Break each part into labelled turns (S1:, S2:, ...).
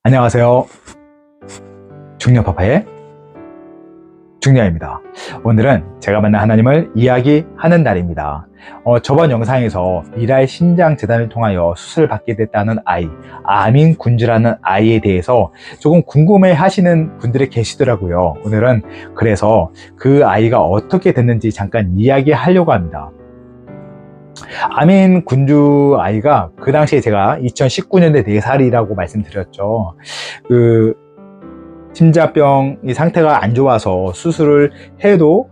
S1: 안녕하세요. 중년파파의 중년입니다. 오늘은 제가 만난 하나님을 이야기하는 날입니다. 저번 영상에서 미랄 신장재단을 통하여 수술을 받게 됐다는 아이, 아민군주라는 아이에 대해서 조금 궁금해 하시는 분들이 계시더라고요. 오늘은 그래서 그 아이가 어떻게 됐는지 잠깐 이야기하려고 합니다. 아민군주 아이가 그 당시에 제가 2019년에 4살이라고 말씀드렸죠. 심장병이 상태가 안 좋아서 수술을 해도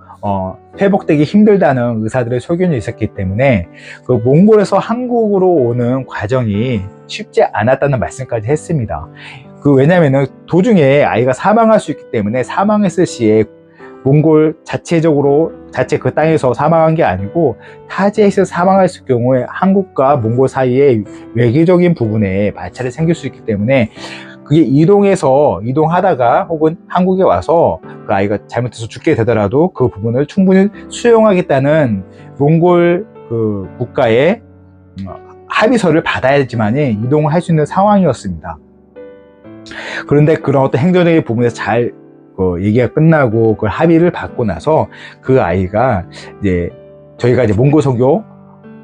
S1: 회복되기 힘들다는 의사들의 소견이 있었기 때문에 그 몽골에서 한국으로 오는 과정이 쉽지 않았다는 말씀까지 했습니다. 왜냐면은 도중에 아이가 사망할 수 있기 때문에 사망했을 시에 몽골 자체 그 땅에서 사망한 게 아니고 타지에서 사망했을 경우에 한국과 몽골 사이에 외교적인 부분에 마찰이 생길 수 있기 때문에 그게 이동하다가 혹은 한국에 와서 그 아이가 잘못해서 죽게 되더라도 그 부분을 충분히 수용하겠다는 몽골 국가의 합의서를 받아야지만이 이동을 할 수 있는 상황이었습니다. 그런데 그런 어떤 행정적인 부분에서 잘 얘기가 끝나고 그 합의를 받고 나서 그 아이가 저희가 몽골 선교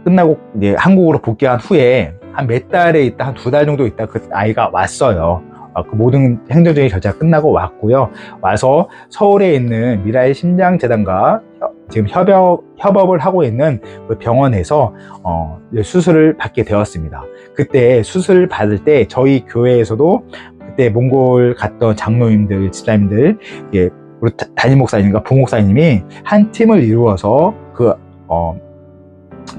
S1: 끝나고 한국으로 복귀한 후에 한 몇 달에 있다, 한 2달 정도 있다 그 아이가 왔어요. 그 모든 행정적인 절차가 끝나고 왔고요. 와서 서울에 있는 미랄 심장재단과 지금 협업을 하고 있는 그 병원에서 수술을 받게 되었습니다. 그때 수술을 받을 때 저희 교회에서도 그때 몽골 갔던 장로님들, 집사님들, 우리 담임 목사님과 부목사님이 한 팀을 이루어서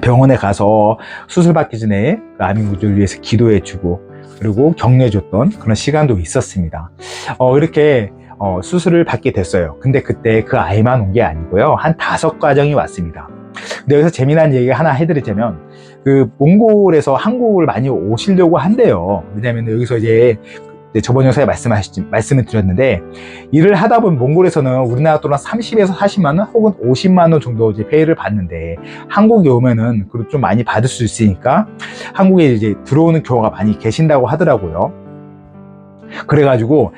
S1: 병원에 가서 수술 받기 전에 아민군주를 위해서 기도해주고 그리고 격려해줬던 그런 시간도 있었습니다. 이렇게 수술을 받게 됐어요. 근데 그때 그 아이만 온 게 아니고요. 한 5가정이 왔습니다. 근데 여기서 재미난 얘기 하나 해드리자면 몽골에서 한국을 많이 오시려고 한대요. 왜냐면 여기서 저번 영상에 말씀을 드렸는데 일을 하다 보면 몽골에서는 우리나라 돈으로 30에서 40만 원 혹은 50만 원 정도 페이를 받는데 한국에 오면은 그래도 좀 많이 받을 수 있으니까 한국에 들어오는 경우가 많이 계신다고 하더라고요. 그래가지고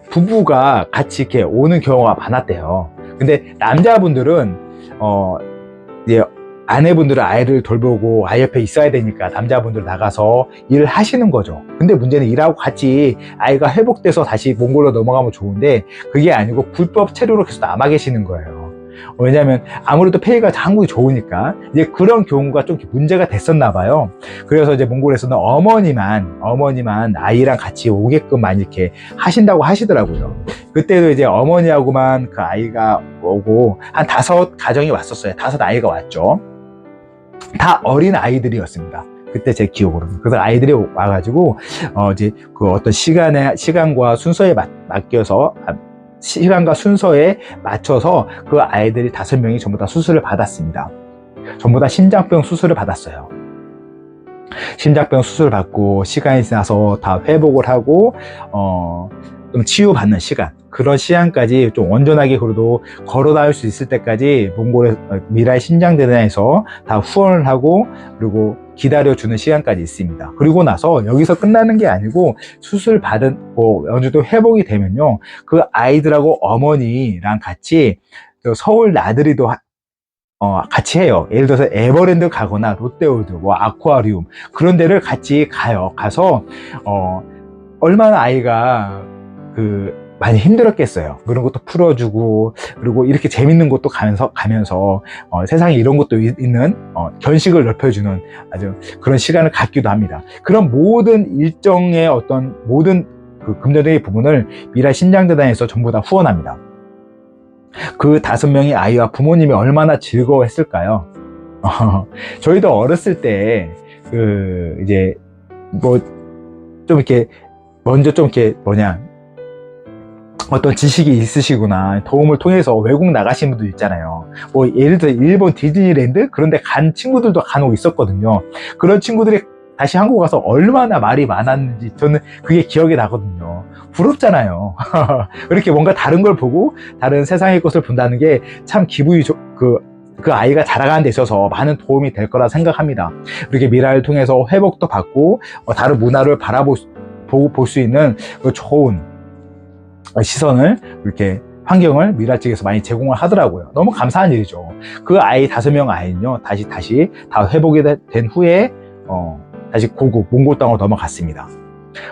S1: 부부가 같이 이렇게 오는 경우가 많았대요. 근데 남자분들은 아내분들은 아이를 돌보고 아이 옆에 있어야 되니까 남자분들 나가서 일을 하시는 거죠. 근데 문제는 일하고 같이 아이가 회복돼서 다시 몽골로 넘어가면 좋은데 그게 아니고 불법 체류로 계속 남아 계시는 거예요. 왜냐하면 아무래도 페이가 한국이 좋으니까 그런 경우가 좀 문제가 됐었나 봐요. 그래서 몽골에서는 어머니만 아이랑 같이 오게끔 많이 이렇게 하신다고 하시더라고요. 그때도 어머니하고만 그 아이가 오고 한 5가정이 왔었어요. 5아이가 왔죠. 다 어린 아이들이었습니다. 그때 제 기억으로는. 그래서 아이들이 와가지고 어떤 시간과 순서에 맞춰서 그 아이들이 5명이 전부 다 수술을 받았습니다. 전부 다 심장병 수술을 받았어요. 심장병 수술을 받고 시간이 지나서 다 회복을 하고 좀 치유받는 시간, 그런 시간까지 좀 온전하게 그래도 걸어 다닐 수 있을 때까지 몽골의 미랄 신장재단에서 다 후원을 하고 그리고 기다려주는 시간까지 있습니다. 그리고 나서 여기서 끝나는 게 아니고 수술 받은 어느 정도 회복이 되면요, 그 아이들하고 어머니랑 같이 서울 나들이도 같이 해요. 예를 들어서 에버랜드 가거나 롯데월드, 아쿠아리움 그런 데를 같이 가서 얼마나 아이가 많이 힘들었겠어요. 그런 것도 풀어주고 그리고 이렇게 재밌는 곳도 가면서 세상에 이런 것도 있는 견식을 넓혀주는 아주 그런 시간을 갖기도 합니다. 그런 모든 일정의 모든 금전적인 부분을 미랄 신장재단에서 전부 다 후원합니다. 그 5명의 아이와 부모님이 얼마나 즐거워했을까요? 저희도 어렸을 때 어떤 지식이 있으시거나 도움을 통해서 외국 나가신 분들 있잖아요. 예를 들어 일본 디즈니랜드 그런 데 간 친구들도 간혹 있었거든요. 그런 친구들이 다시 한국 와서 얼마나 말이 많았는지 저는 그게 기억이 나거든요. 부럽잖아요. 이렇게 뭔가 다른 걸 보고 다른 세상의 것을 본다는 게 참 기분이 그 아이가 자라가는 데 있어서 많은 도움이 될 거라 생각합니다. 이렇게 미라를 통해서 회복도 받고 다른 문화를 볼 수 있는 그 좋은 시선을, 이렇게 환경을 미랄 측에서 많이 제공을 하더라고요. 너무 감사한 일이죠. 그 아이 5명 아이는요, 다시 다 회복이 된 후에 다시 고국 몽골 땅으로 넘어갔습니다.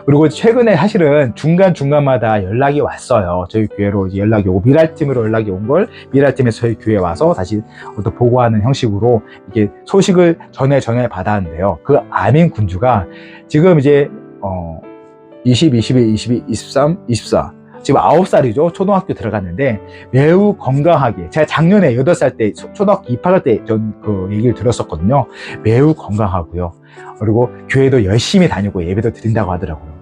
S1: 그리고 최근에 사실은 중간마다 연락이 왔어요. 저희 교회로 이제 연락이 오고, 미랄팀으로 연락이 온 걸 미랄팀에서 저희 교회에 와서 다시 또 보고하는 형식으로 이렇게 소식을 전해 받았는데요. 그 아민 군주가 지금 이제 20, 21, 22, 23, 24 지금 9살이죠. 초등학교 들어갔는데 매우 건강하게, 제가 작년에 8살 때 초등학교 입학할 때 전 그 얘기를 들었었거든요. 매우 건강하고요. 그리고 교회도 열심히 다니고 예배도 드린다고 하더라고요.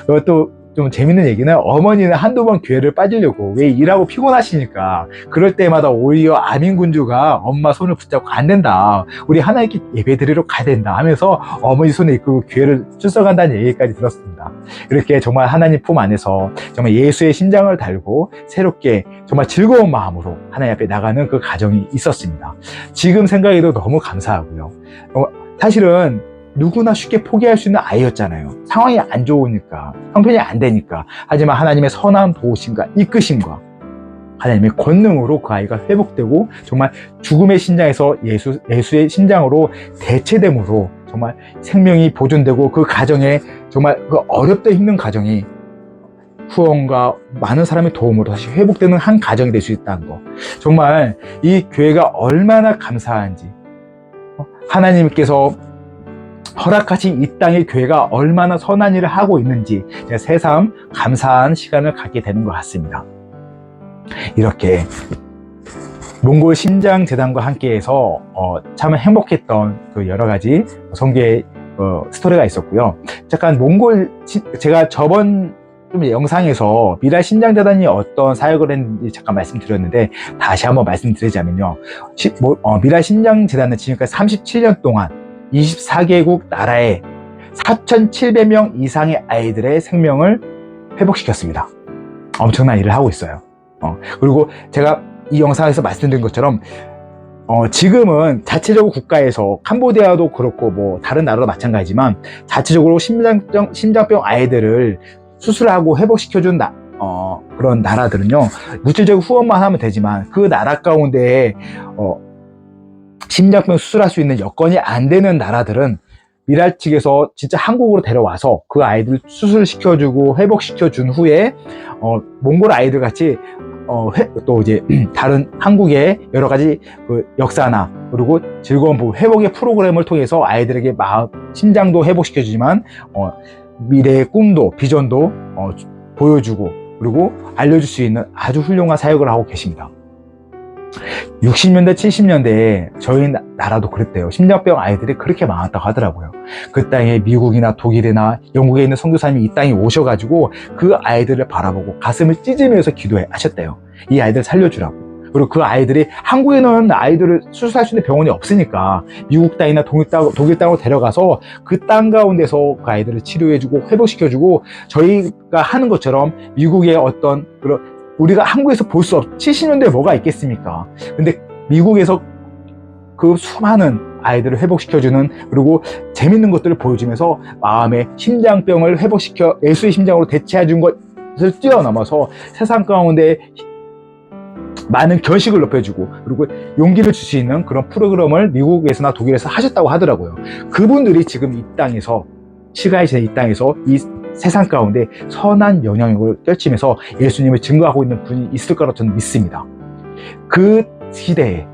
S1: 그것도 좀 재밌는 얘기는, 어머니는 한두 번 교회를 빠지려고, 왜 일하고 피곤하시니까 그럴 때마다 오히려 아민군주가 엄마 손을 붙잡고 안 된다, 우리 하나님께 예배 드리러 가야 된다 하면서 어머니 손에 이끌고 교회를 출석한다는 얘기까지 들었습니다. 이렇게 정말 하나님 품 안에서 정말 예수의 심장을 달고 새롭게 정말 즐거운 마음으로 하나님 앞에 나가는 그 가정이 있었습니다. 지금 생각해도 너무 감사하고요. 사실은 누구나 쉽게 포기할 수 있는 아이였잖아요. 상황이 안 좋으니까, 형편이 안 되니까. 하지만 하나님의 선한 도우심과 이끄심과 하나님의 권능으로 그 아이가 회복되고, 정말 죽음의 심장에서 예수의 심장으로 대체됨으로 정말 생명이 보존되고, 그 가정에 정말 그 어렵다 힘든 가정이 후원과 많은 사람의 도움으로 다시 회복되는 한 가정이 될 수 있다는 거, 정말 이 교회가 얼마나 감사한지, 하나님께서 허락하신 이 땅의 교회가 얼마나 선한 일을 하고 있는지 제가 새삼 감사한 시간을 갖게 되는 것 같습니다. 이렇게 몽골 심장재단과 함께해서 참 행복했던 그 여러 가지 성교의 스토리가 있었고요. 잠깐 제가 저번 영상에서 미랄 심장재단이 어떤 사역을 했는지 잠깐 말씀드렸는데, 다시 한번 말씀드리자면요, 미랄 심장재단은 지금까지 37년 동안 24개국 나라에 4,700명 이상의 아이들의 생명을 회복시켰습니다. 엄청난 일을 하고 있어요. 그리고 제가 이 영상에서 말씀드린 것처럼 지금은 자체적으로 국가에서, 캄보디아도 그렇고 뭐 다른 나라도 마찬가지지만, 자체적으로 심장병 아이들을 수술하고 회복시켜준 그런 나라들은요, 물질적 후원만 하면 되지만, 그 나라 가운데 심장병 수술할 수 있는 여건이 안 되는 나라들은 미랄 측에서 진짜 한국으로 데려와서 그 아이들 수술시켜주고 회복시켜준 후에 몽골 아이들 같이 또 이제 다른 한국의 여러 가지 그 역사나, 그리고 즐거운 회복의 프로그램을 통해서 아이들에게 심장도 회복시켜주지만 미래의 꿈도, 비전도 보여주고, 그리고 알려줄 수 있는 아주 훌륭한 사역을 하고 계십니다. 60년대, 70년대에 저희 나라도 그랬대요. 심장병 아이들이 그렇게 많았다고 하더라고요. 그 땅에 미국이나 독일이나 영국에 있는 선교사님이 이 땅에 오셔가지고 그 아이들을 바라보고 가슴을 찢으면서 기도하셨대요. 이 아이들 살려주라고. 그리고 그 아이들이, 한국에는 아이들을 수술할 수 있는 병원이 없으니까 미국 땅이나 독일 땅으로 데려가서 그 땅 가운데서 그 아이들을 치료해주고 회복시켜주고, 저희가 하는 것처럼 미국의 어떤 그런, 우리가 한국에서 볼 수 70년대에 뭐가 있겠습니까? 근데 미국에서 그 수많은 아이들을 회복시켜주는, 그리고 재밌는 것들을 보여주면서 마음의 심장병을 회복시켜 예수의 심장으로 대체해준 것을 뛰어넘어서 세상 가운데 많은 결식을 높여주고, 그리고 용기를 줄 수 있는 그런 프로그램을 미국에서나 독일에서 하셨다고 하더라고요. 그분들이 지금 이 땅에서, 시간이 지난 이 땅에서 이 세상 가운데 선한 영향력을 떨치면서 예수님을 증거하고 있는 분이 있을 거라고 저는 믿습니다. 그 시대에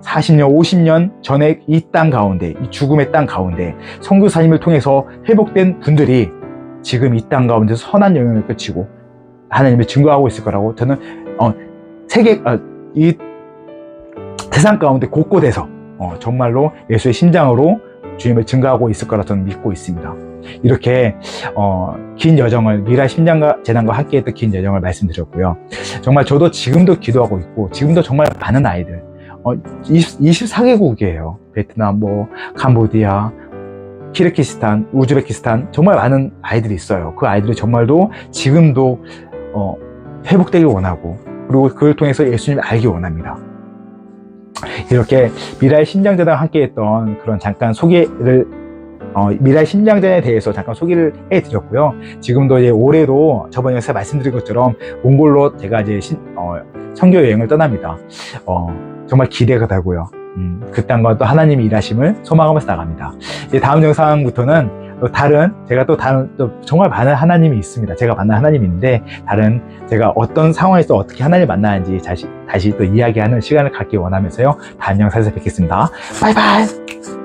S1: 40년, 50년 전에 이 땅 가운데, 이 죽음의 땅 가운데 선교사님을 통해서 회복된 분들이 지금 이 땅 가운데 선한 영향력을 끼치고 하나님을 증거하고 있을 거라고 저는 이 세상 가운데 곳곳에서 정말로 예수의 심장으로 주님을 증거하고 있을 거라 저는 믿고 있습니다. 이렇게 긴 여정을, 미랄 심장재단과 함께 했던 긴 여정을 말씀드렸고요. 정말 저도 지금도 기도하고 있고, 지금도 정말 많은 아이들, 24개국이에요. 베트남, 캄보디아, 키르기스탄, 우즈베키스탄, 정말 많은 아이들이 있어요. 그 아이들이 정말도 지금도 회복되길 원하고, 그리고 그걸 통해서 예수님을 알기 원합니다. 이렇게 미랄 심장재단과 함께 했던 그런 잠깐 소개를 미랄 심장전에 대해서 잠깐 소개를 해드렸고요. 지금도 이제 올해도 저번 영상에 말씀드린 것처럼 몽골로 제가 이제 선교 여행을 떠납니다. 정말 기대가 되고요. 그 땅과 또 하나님의 일하심을 소망하면서 나갑니다. 이제 다음 영상부터는 제가 또 정말 많은 하나님이 있습니다. 제가 만난 하나님인데, 제가 어떤 상황에서 어떻게 하나님을 만나는지 다시 또 이야기하는 시간을 갖기 원하면서요. 다음 영상에서 뵙겠습니다. 바이바이!